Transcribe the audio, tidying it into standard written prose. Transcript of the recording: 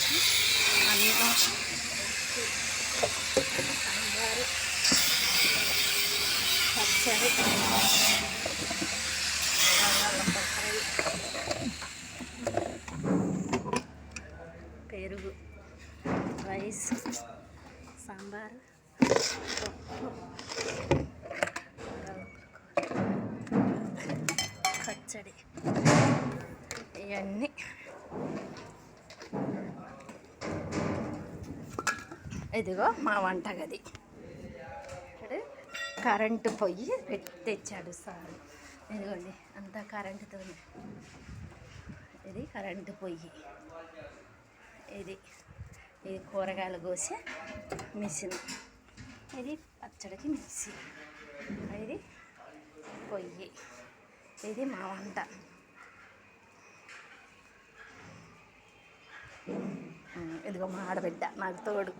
అన్నం, సాంబారు, పచ్చడి, పెరుగు, రైస్, సాంబారు, పప్పు, పచ్చడి, ఇవన్నీ. ఇదిగో మా వంటగది. ఇక్కడ కరెంటు పొయ్యి తెచ్చాడు సార్. ఇదిగోండి అంతా కరెంటుతో. ఇది కరెంటు పొయ్యి. ఇది కూరగాయలు కోసే మిషన్. ఇది పచ్చడికి మిక్సీ. ఇది పొయ్యి. ఇది మా వంట. ఇదిగో మా ఆడబిడ్డ నాకు తోడు.